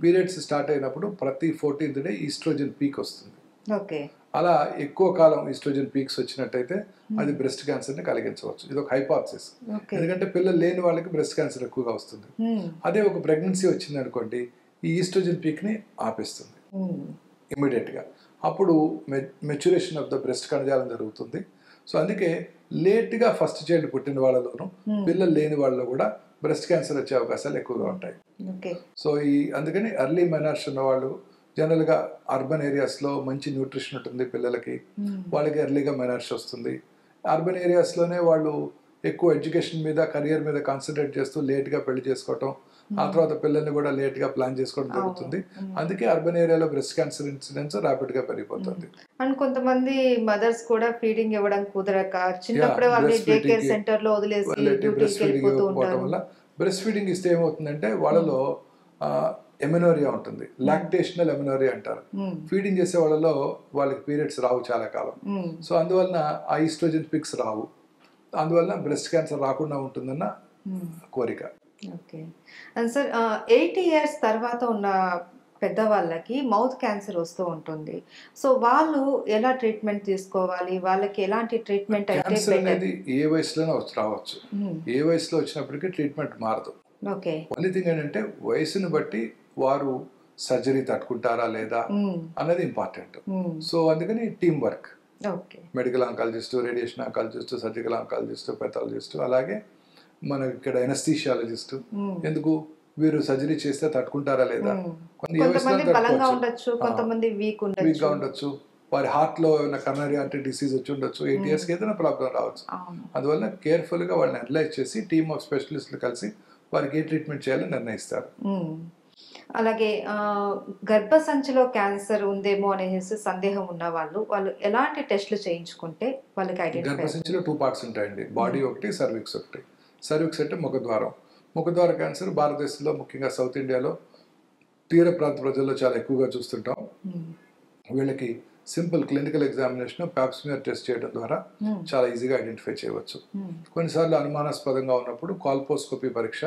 పీరియడ్స్ స్టార్ట్ అయినప్పుడు ప్రతి 14th డే ఈస్ట్రోజన్ పీక్ వస్తుంది. ఓకే. అలా ఎక్కువ కాలం ఈస్ట్రోజన్ పీక్స్ వచ్చినట్టయితే అది బ్రెస్ట్ క్యాన్సర్ని కలిగించవచ్చు. ఇది ఒక హైపోథసిస్. ఎందుకంటే పిల్లలు లేని వాళ్ళకి బ్రెస్ట్ క్యాన్సర్ ఎక్కువగా వస్తుంది. అదే ఒక ప్రెగ్నెన్సీ వచ్చింది అనుకోండి, ఈ ఈస్ట్రోజన్ పీక్ని ఆపేస్తుంది ఇమీడియట్గా. అప్పుడు మెచ్యురేషన్ ఆఫ్ ద బ్రెస్ట్ కణజాలం జరుగుతుంది. సో అందుకే లేట్గా ఫస్ట్ చైల్డ్ పుట్టిన వాళ్ళలోనూ పిల్లలు లేని వాళ్ళలో కూడా బ్రెస్ట్ క్యాన్సర్ వచ్చే అవకాశాలు ఎక్కువగా ఉంటాయి. సో అందుకని ఎర్లీ మెనార్ష్ ఉన్న వాళ్ళు జనరల్గా అర్బన్ ఏరియాస్లో మంచి న్యూట్రిషన్ ఉంటుంది పిల్లలకి, వాళ్ళకి ఎర్లీగా మెనార్ష్ వస్తుంది. అర్బన్ ఏరియాస్లోనే వాళ్ళు ఎక్కువ ఎడ్యుకేషన్ మీద, కెరియర్ మీద కాన్సన్ట్రేట్ చేస్తూ లేట్గా పెళ్లి చేసుకోవటం, ఆ తర్వాత పిల్లల్ని కూడా లేట్గా ప్లాన్ చేసుకోవడం జరుగుతుంది. అందుకే అర్బన్ ఏరియాలో బ్రెస్ట్ క్యాన్సర్ ఇన్సిడెన్స్ ర్యాపిడ్గా పెరిగిపోతుంది. అండ్ కొంతమంది మదర్స్ కూడా ఫీడింగ్ ఇవ్వడం కుదరక చిన్నప్పుడే వాళ్ళని డే కేర్ సెంటర్లో వదిలేసి బ్రెస్ట్ ఫీడింగ్ ఇవ్వకపోవడం వల్ల, బ్రెస్ట్ ఫీడింగ్ ఇస్తే ఏమవుతుందంటే వాళ్ళలో ఎమెనోరియా ఉంటుంది, లాక్టేషనల్ ఎమెనోరియా అంటారు. ఫీడింగ్ చేసే వాళ్ళలో వాళ్ళకి పీరియడ్స్ రావు చాలా కాలం. సో అందువలన ఆ ఈస్ట్రోజన్ పిక్స్ రావు, అందువలన బ్రెస్ట్ క్యాన్సర్ రాకుండా ఉంటుందన్న కోరిక. ఓకే. అండ్ సార్, 80 years తర్వాత ఉన్న పెద్దవాళ్ళకి మౌత్ క్యాన్సర్ వస్తూ ఉంటుంది. సో వాళ్ళు ఎలా ట్రీట్మెంట్ తీసుకోవాలి, వాళ్ళకి ఎలాంటి ట్రీట్మెంట్ అయితే క్యాన్సర్ అనేది ఏ వయసులోనే రావచ్చు, ఏ వయసులో వచ్చినప్పటికీ ట్రీట్మెంట్ మారదు. ఓకే. ఓన్లీ థింగ్ ఏంటంటే వయసును బట్టి వారు సర్జరీ తట్టుకుంటారా లేదా అనేది ఇంపార్టెంట్. సో అందుకని team work, medical oncologist, radiation oncologist, surgical oncologist, pathologist, అలాగే మన ఇక్కడ ఎనస్థీషియాలజిస్ట్. ఎందుకు వీరు సర్జరీ చేస్తే తట్టుకుంటారా లేదా, వీక్గా ఉండొచ్చు, వారి హార్ట్లో ఏమైనా కరోనరీ ఆర్టరీ డిసీజ్ వచ్చి ఉండొచ్చు, 8 yearsకి ఏదైనా ప్రాబ్లం రావచ్చు. అందువల్ల కేర్ఫుల్గా వాళ్ళని అనలైజ్ చేసి టీమ్ ఆఫ్ స్పెషలిస్టులు కలిసి వారికి ఏ ట్రీట్మెంట్ చేయాలో నిర్ణయిస్తారు. అలాగే గర్భసంచిలో క్యాన్సర్ ఉందేమో అనేసి సందేహం ఉన్న వాళ్ళు ఎలాంటి టెస్టులు చేయించుకుంటే వాళ్ళకి ఐడెంటిఫై? గర్భసంచిలో 2 parts ఉంటాయండి, బాడీ ఒకటి, సర్విక్స్ ఒకటి. సర్విక్స్ అంటే ముఖద్వారం. ముఖద్వార క్యాన్సర్ భారతదేశంలో ముఖ్యంగా సౌత్ ఇండియాలో తీర ప్రాంత ప్రజల్లో చాలా ఎక్కువగా చూస్తుంటాం. వీళ్ళకి simple clinical examination, Pap smear test చేయడం ద్వారా చాలా ఈజీగా ఐడెంటిఫై చేయవచ్చు. కొన్నిసార్లు అనుమానాస్పదంగా ఉన్నప్పుడు కాల్పోస్కోపీ పరీక్ష,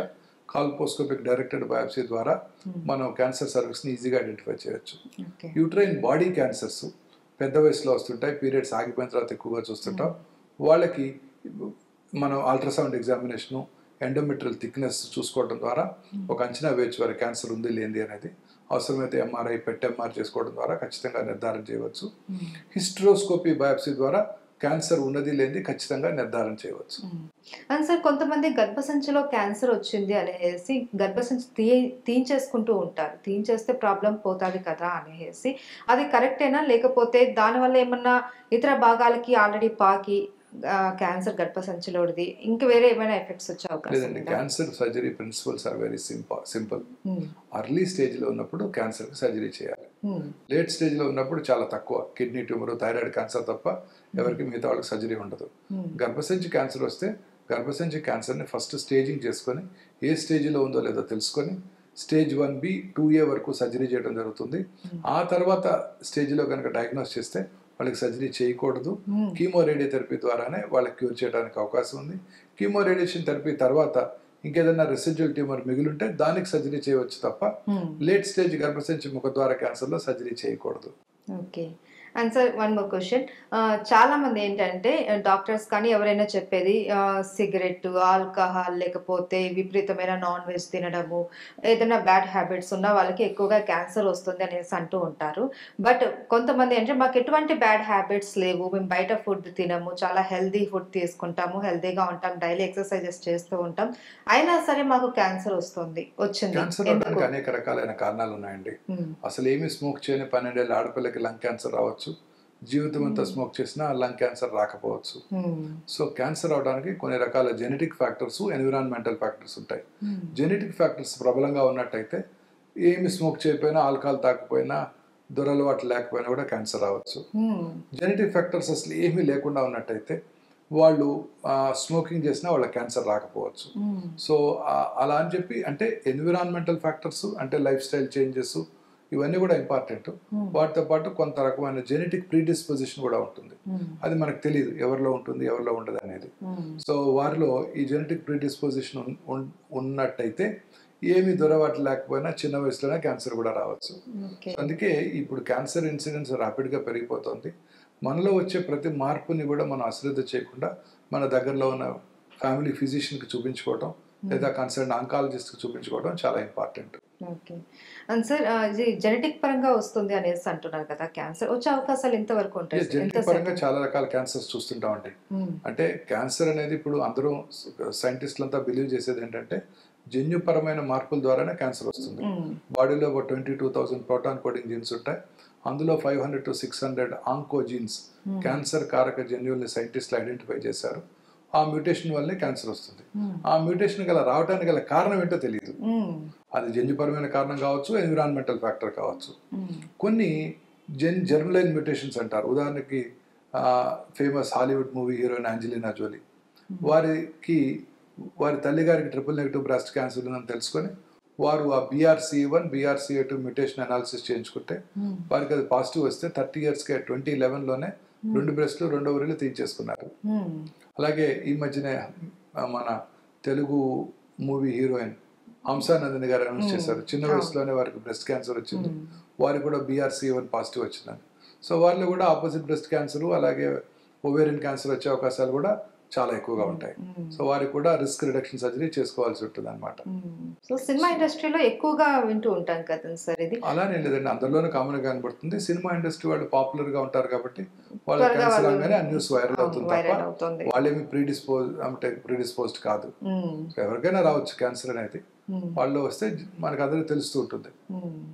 కాల్పోస్కోపిక్ డైరెక్టెడ్ బయాప్సీ ద్వారా మనం క్యాన్సర్ సర్వీస్ని ఈజీగా ఐడెంటిఫై చేయొచ్చు. యూట్రైన్ బాడీ క్యాన్సర్స్ పెద్ద వయసులో వస్తుంటాయి, పీరియడ్స్ ఆగిపోయిన తర్వాత ఎక్కువగా చూస్తుంటాం. వాళ్ళకి మనం అల్ట్రాసౌండ్ ఎగ్జామినేషను, ఎండోమెట్రియల్ థిక్నెస్ చూసుకోవడం ద్వారా ఒక అంచనా వేయచ్చు వారి క్యాన్సర్ ఉంది లేనిది అనేది. అవసరమైతే ఎంఆర్ఐ ఎంఆర్ చేసుకోవడం ద్వారా ఖచ్చితంగా నిర్ధారణ చేయవచ్చు. హిస్టరోస్కోపీ బయాప్సీ ద్వారా క్యాన్సర్ ఉన్నది లేనిది ఖచ్చితంగా నిర్ధారణ చేయవచ్చు. అండ్ సార్ కొంతమంది గర్భసంచిలో క్యాన్సర్ వచ్చింది అనేసి గర్భసంచి తీయించేసుకుంటూ ఉంటారు. తీయించేస్తే ప్రాబ్లం పోతుంది కదా అనేసి అది కరెక్టేనా? లేకపోతే దానివల్ల ఏమన్నా ఇతర భాగాలకి ఆల్రెడీ పాకి క్యాన్సర్ గర్భసంచిలోది ఇంకా వేరే ఏమైనా ఎఫెక్ట్స్ వచ్చే అవకాశం లేదండి. Cancer surgery principles are very simple. Early స్టేజ్లో ఉన్నప్పుడు క్యాన్సర్కి సర్జరీ చేయాలి. లేట్ స్టేజ్లో ఉన్నప్పుడు చాలా తక్కువ. కిడ్నీ ట్యూమర్, థైరాయిడ్ క్యాన్సర్ తప్ప ఎవరికి మిగతా వాళ్ళకి సర్జరీ ఉండదు. గర్భసంచి క్యాన్సర్ వస్తే గర్భసంచి క్యాన్సర్ని ఫస్ట్ స్టేజింగ్ చేసుకొని ఏ స్టేజ్లో ఉందో లేదో తెలుసుకొని స్టేజ్ 1B 2A వరకు సర్జరీ చేయడం జరుగుతుంది. ఆ తర్వాత స్టేజ్లో కనుక డయాగ్నోస్ చేస్తే వాళ్ళకి సర్జరీ చేయకూడదు. కీమో రేడియోథెరపీ ద్వారానే వాళ్ళకి క్యూర్ చేయడానికి అవకాశం ఉంది. కీమో రేడియేషన్ థెరపీ తర్వాత ఇంకేదైనా రెసిడ్యువల్ ట్యూమర్ మిగిలింటే దానికి సర్జరీ చేయవచ్చు తప్ప లేట్ స్టేజ్ గర్భసంచి ముఖద్వార క్యాన్సర్లో సర్జరీ చేయకూడదు. Okay. And sir one more question. చాలా మంది ఏంటంటే డాక్టర్స్ కానీ ఎవరైనా చెప్పేది సిగరెట్, ఆల్కహాల్ లేకపోతే విపరీతమైన నాన్ వెజ్ తినడము, ఏదైనా బ్యాడ్ హ్యాబిట్స్ ఉన్న వాళ్ళకి ఎక్కువగా క్యాన్సర్ వస్తుంది అనేసి అంటూ ఉంటారు. బట్ కొంతమంది అంటే మాకు ఎటువంటి బ్యాడ్ హ్యాబిట్స్ లేవు, మేము బయట ఫుడ్ తినము, చాలా హెల్దీ ఫుడ్ తీసుకుంటాము, హెల్దీగా ఉంటాం, డైలీ ఎక్సర్సైజెస్ చేస్తూ ఉంటాం, అయినా సరే మాకు క్యాన్సర్ వచ్చింది. క్యాన్సర్ రావడానికి అనేక రకాలైన కారణాలు ఉన్నాయండి. అసలు ఏమి స్మోక్ చేయని 12 ఏళ్ళ ఆడపిల్లకి లంగ్ క్యాన్సర్ రావచ్చు. జీవితం అంతా స్మోక్ చేసినా లంగ్ క్యాన్సర్ రాకపోవచ్చు. సో క్యాన్సర్ అవడానికి కొన్ని రకాల జెనెటిక్ ఫ్యాక్టర్స్, ఎన్విరాన్మెంటల్ ఫ్యాక్టర్స్ ఉంటాయి. జెనెటిక్ ఫ్యాక్టర్స్ ప్రబలంగా ఉన్నట్టయితే ఏమి స్మోక్ చేయకపోయినా, ఆల్కహాల్ తాకపోయినా, దురలవాటు లేకపోయినా కూడా క్యాన్సర్ రావచ్చు. జెనెటిక్ ఫ్యాక్టర్స్ అసలు ఏమీ లేకుండా ఉన్నట్టయితే వాళ్ళు స్మోకింగ్ చేసినా వాళ్ళ క్యాన్సర్ రాకపోవచ్చు. సో అలా అని చెప్పి అంటే ఎన్విరాన్మెంటల్ ఫ్యాక్టర్స్ అంటే లైఫ్ స్టైల్ చేంజెస్ ఇవన్నీ కూడా ఇంపార్టెంట్. వాటితో పాటు కొంత రకమైన జెనెటిక్ ప్రీడిస్పోజిషన్ కూడా ఉంటుంది. అది మనకు తెలియదు ఎవరిలో ఉంటుంది ఎవరిలో ఉండదు అనేది. సో వారిలో ఈ జెనెటిక్ ప్రీడిస్పోజిషన్ ఉన్నట్టయితే ఏమి దొరవాటు లేకపోయినా చిన్న వయసులోనే క్యాన్సర్ కూడా రావచ్చు. అందుకే ఇప్పుడు క్యాన్సర్ ఇన్సిడెన్స్ ర్యాపిడ్గా పెరిగిపోతుంది. మనలో వచ్చే ప్రతి మార్పుని కూడా మనం అశ్రద్ధ చేయకుండా మన దగ్గరలో ఉన్న ఫ్యామిలీ ఫిజిషియన్కి చూపించుకోవడం లేదా కన్సర్న్ ఆంకాలజిస్ట్కి చూపించుకోవడం చాలా ఇంపార్టెంట్. ఓకే. అండ్ సార్ ఇది జెనెటిక్ పరంగా వస్తుంది అనేసి అంటున్నారు కదా, క్యాన్సర్ వచ్చే అవకాశాలు ఎంతవరకు ఉంటాయి? జెనెటిక్ పరంగా చాలా రకాల క్యాన్సర్స్ చూస్తుంటామండి. అంటే క్యాన్సర్ అనేది ఇప్పుడు అందరూ సైంటిస్టులంతా బిలీవ్ చేసేది ఏంటంటే జన్యుపరమైన మార్పుల ద్వారానే క్యాన్సర్ వస్తుంది. బాడీలో 22,000 ప్రోటాన్ కోడింగ్ జీన్స్ ఉంటాయి. అందులో 500 to 600 ఆంకోజీన్స్ క్యాన్సర్ కారక జన్యువుల్ని సైంటిస్టులు ఐడెంటిఫై చేశారు. ఆ మ్యూటేషన్ వల్లే క్యాన్సర్ వస్తుంది. ఆ మ్యూటేషన్ గల రావడానికి గల కారణం ఏంటో తెలియదు. అది జన్యుపరమైన కారణం కావచ్చు, ఎన్విరాన్మెంటల్ ఫ్యాక్టర్ కావచ్చు. కొన్ని జెర్మ్లైన్ మ్యూటేషన్స్ అంటారు. ఉదాహరణకి famous Hollywood movie heroine Angelina Jolie, వారి తల్లిగారికి ట్రిపుల్-నెగటివ్ బ్రెస్ట్ క్యాన్సర్ ఉందని తెలుసుకొని వారు ఆ BRCA1 BRCA2 మ్యూటేషన్ అనాలిసిస్ చేయించుకుంటే వారికి అది పాజిటివ్ వస్తే 30 yearsకే 2011లోనే 2 బ్రెస్ట్లు 2 ఓవరీలు తీయించేసుకున్నారు. అలాగే ఈ మధ్యనే మన తెలుగు మూవీ హీరోయిన్ హంసానందిని గారు అనౌన్స్ చేశారు, చిన్న వయసులోనే వారికి బ్రెస్ట్ క్యాన్సర్ వచ్చింది, వారికి కూడా BRCA1 పాజిటివ్ వచ్చిందని. సో వారిలో కూడా ఆపోజిట్ బ్రెస్ట్ క్యాన్సర్ అలాగే ఓవేరియన్ క్యాన్సర్ వచ్చే అవకాశాలు కూడా చాలా ఎక్కువగా ఉంటాయి. సో వారికి కూడా రిస్క్ రిడక్షన్ సర్జరీ చేసుకోవాల్సి ఉంటుంది అనమాట. సో సినిమా ఇండస్ట్రీలో ఎక్కువగా వింటూ ఉంటాం కదా సార్, ఇది అలానే లేదండి, అందరిలోనూ కామన్ గా కనబడుతుంది. సినిమా ఇండస్ట్రీ వాళ్ళు పాపులర్ గా ఉంటారు కాబట్టి వాళ్ళ క్యాన్సర్ అనగానే ఆ న్యూస్ వైరల్ అవుతుంది తప్ప వాళ్ళేమి ప్రీడిస్పోజ్డ్ కాదు. ఎవరికైనా రావచ్చు క్యాన్సర్ అనేది. వాళ్ళు వస్తే మనకు అందరూ తెలుస్తూ ఉంటుంది.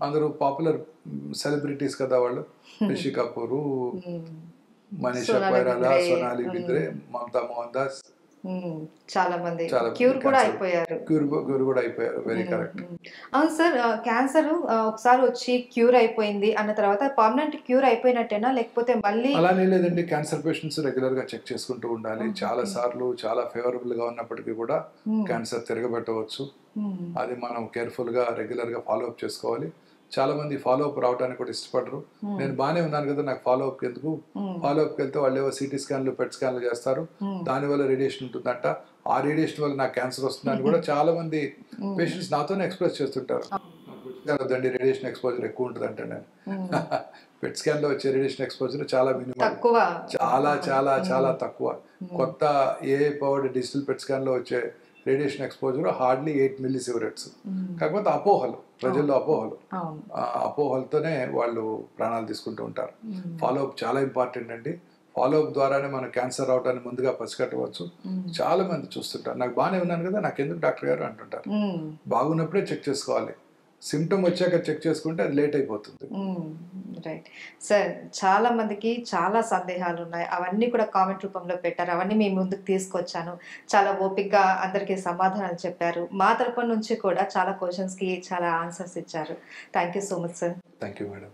అందరూ పాపులర్ సెలబ్రిటీస్ కదా వాళ్ళు, రిషి కపూర్, మనీషా కొయిరాలా, సోనాలి బింద్రే, మమతా మోహన్ దాస్, చాలా మంది క్యూర్ కూడా అయిపోయారు. Very correct. అవును సార్, క్యాన్సర్ ఒకసారి వచ్చి క్యూర్ అయిపోయింది అన్న తర్వాత పర్మనెంట్ క్యూర్ అయిపోయినట్టేనా లేకపోతే మళ్ళీ? అలానే లేదండి, క్యాన్సర్ పేషెంట్స్ రెగ్యులర్ గా చెక్ చేసుకుంటూ ఉండాలి. చాలా సార్లు చాలా ఫేవరబుల్ గా ఉన్నప్పటికీ కూడా క్యాన్సర్ తిరగబెట్టవచ్చు. అది మనం కేర్ఫుల్ గా రెగ్యులర్ గా ఫాలో అప్ చేసుకోవాలి. చాలా మంది ఫాలో అప్ రావడానికి కూడా ఇష్టపడరు. నేను బాగానే ఉన్నాను కదా, నాకు ఫాలో అప్ ఎందుకు? ఫాలో అప్కి వెళ్తే వాళ్ళు ఏవో సిటీ స్కాన్లు పెట్ స్కాన్లు చేస్తారు, దానివల్ల రేడియేషన్ ఉంటుందంట, ఆ రేడియేషన్ వల్ల నాకు క్యాన్సర్ వస్తుందని కూడా చాలా మంది పేషెంట్స్ నాతోనే ఎక్స్ప్రెస్ చేస్తుంటారు. వద్దండి, రేడియేషన్ ఎక్స్పోజర్ ఎక్కువ ఉంటుంది అంటే నేను పెట్ స్కాన్ లో వచ్చే రేడియేషన్ ఎక్స్పోజర్ చాలా మినిమం, చాలా చాలా చాలా తక్కువ. కొత్త AI powered digital PET scan లో వచ్చే రేడియేషన్ ఎక్స్పోజర్ హార్డ్లీ 8 మిల్లీ సివరెట్స్. కాకపోతే అపోహలు, ప్రజల్లో అపోహలు, ఆ అపోహలతోనే వాళ్ళు ప్రాణాలు తీసుకుంటూ ఉంటారు. ఫాలోఅప్ చాలా ఇంపార్టెంట్ అండి. ఫాలోఅప్ ద్వారానే మనం క్యాన్సర్ రావడాన్ని ముందుగా పసిగట్టవచ్చు. చాలా మంది చూస్తుంటారు, నాకు బాగానే ఉన్నాను కదా, నాకెందుకు డాక్టర్ గారు అంటుంటారు. బాగున్నప్పుడే చెక్ చేసుకోవాలి, సిమ్టమ్ వచ్చాక చెక్ చేసుకుంటే అది లేట్ అయిపోతుంది. రైట్ సార్, చాలా మందికి చాలా సందేహాలు ఉన్నాయి, అవన్నీ కూడా కామెంట్ రూపంలో పెట్టారు, అవన్నీ మీ ముందుకు తీసుకొచ్చాను. చాలా ఓపిక్గా అందరికీ సమాధానాలు చెప్పారు. మా తరపు నుంచి కూడా చాలా క్వశ్చన్స్కి చాలా ఆన్సర్స్ ఇచ్చారు. Thank you so much sir. Thank you madam.